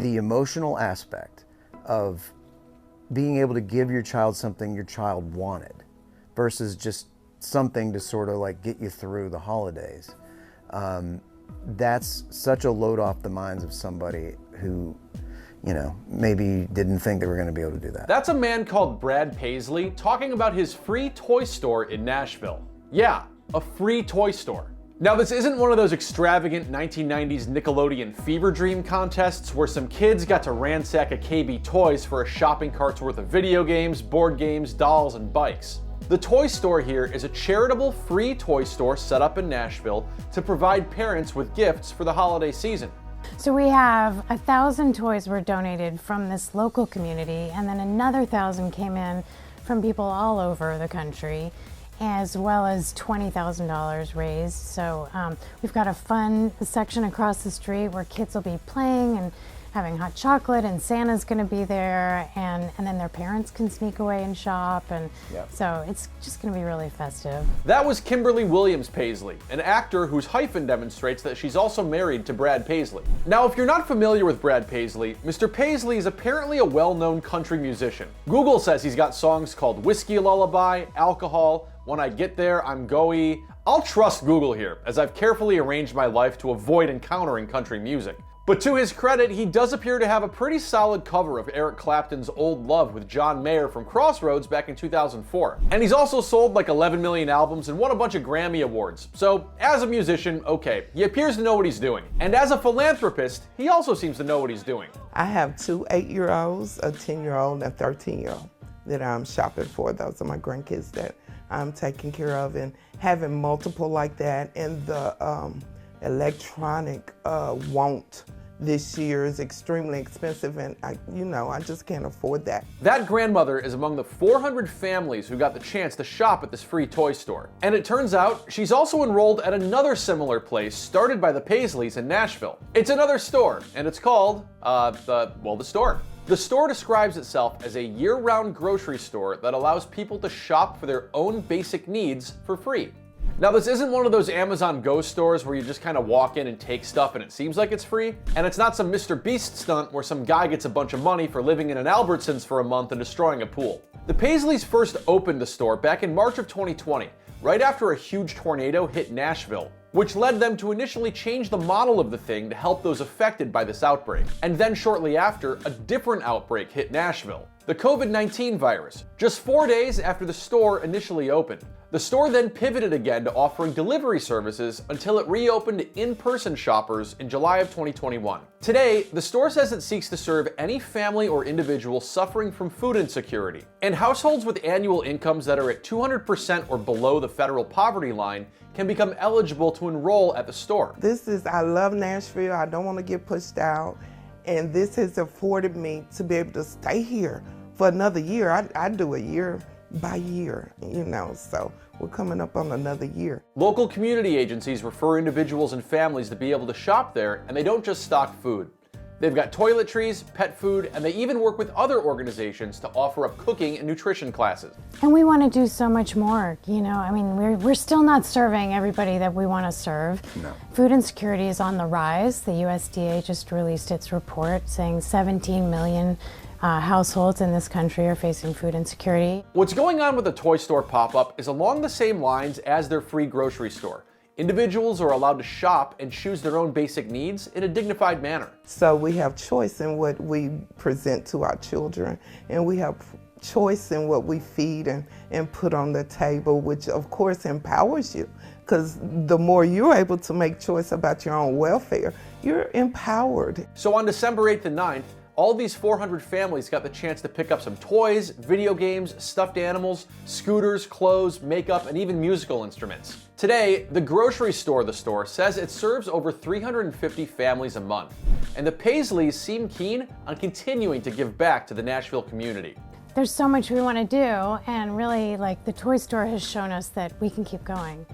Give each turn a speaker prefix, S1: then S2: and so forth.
S1: The emotional aspect of being able to give your child something your child wanted versus just something to sort of like get you through the holidays. That's such a load off the minds of somebody who, you know, maybe didn't think they were going to be able to do that.
S2: That's a man called Brad Paisley talking about his free toy store in Nashville. Yeah, a free toy store. Now, this isn't one of those extravagant 1990s Nickelodeon fever dream contests where some kids got to ransack a KB Toys for a shopping cart's worth of video games, board games, dolls, and bikes. The toy store here is a charitable free toy store set up in Nashville to provide parents with gifts for the holiday season.
S3: So we have 1,000 toys were donated from this local community, and then another 1,000 came in from people all over the country, as well as $20,000 raised. So we've got a fun section across the street where kids will be playing and having hot chocolate, and Santa's gonna be there, and then their parents can sneak away and shop, and so it's just gonna be really festive.
S2: That was Kimberly Williams-Paisley, an actor whose hyphen demonstrates that she's also married to Brad Paisley. Now, if you're not familiar with Brad Paisley, Mr. Paisley is apparently a well-known country musician. Google says he's got songs called Whiskey Lullaby, Alcohol, When I Get There, I'm Go-y. I'll trust Google here, as I've carefully arranged my life to avoid encountering country music. But to his credit, he does appear to have a pretty solid cover of Eric Clapton's Old Love with John Mayer from Crossroads back in 2004. And he's also sold like 11 million albums and won a bunch of Grammy Awards. So, as a musician, okay, he appears to know what he's doing. And as a philanthropist, he also seems to know what he's doing.
S4: I have two 8-year-olds, a 10-year-old, and a 13-year-old that I'm shopping for. Those are my grandkids that I'm taking care of, and having multiple like that, and the electronic want this year is extremely expensive, and I just can't afford that.
S2: That grandmother is among the 400 families who got the chance to shop at this free toy store. And it turns out she's also enrolled at another similar place started by the Paisleys in Nashville. It's another store, and it's called, the store. The store describes itself as a year-round grocery store that allows people to shop for their own basic needs for free. Now, this isn't one of those Amazon Go stores where you just kind of walk in and take stuff and it seems like it's free. And it's not some Mr. Beast stunt where some guy gets a bunch of money for living in an Albertsons for a month and destroying a pool. The Paisleys first opened the store back in March of 2020, right after a huge tornado hit Nashville, which led them to initially change the model of the thing to help those affected by this outbreak. And then shortly after, a different outbreak hit Nashville, the COVID-19 virus, just 4 days after the store initially opened. The store then pivoted again to offering delivery services until it reopened to in-person shoppers in July of 2021. Today, the store says it seeks to serve any family or individual suffering from food insecurity, and households with annual incomes that are at 200% or below the federal poverty line can become eligible to enroll at the store.
S4: I love Nashville, I don't want to get pushed out, and this has afforded me to be able to stay here for another year. I do a year by year, so we're coming up on another year.
S2: Local community agencies refer individuals and families to be able to shop there, and they don't just stock food. They've got toiletries, pet food, and they even work with other organizations to offer up cooking and nutrition classes.
S3: And we want to do so much more, we're still not serving everybody that we want to serve.
S1: No.
S3: Food insecurity is on the rise. The USDA just released its report saying 17 million households in this country are facing food insecurity.
S2: What's going on with the toy store pop-up is along the same lines as their free grocery store. Individuals are allowed to shop and choose their own basic needs in a dignified manner.
S4: So we have choice in what we present to our children, and we have choice in what we feed and put on the table, which of course empowers you, because the more you're able to make choice about your own welfare, you're empowered.
S2: So on December 8th and 9th, all these 400 families got the chance to pick up some toys, video games, stuffed animals, scooters, clothes, makeup, and even musical instruments. Today, the grocery store of the store says it serves over 350 families a month, and the Paisleys seem keen on continuing to give back to the Nashville community.
S3: There's so much we want to do, and really, the toy store has shown us that we can keep going.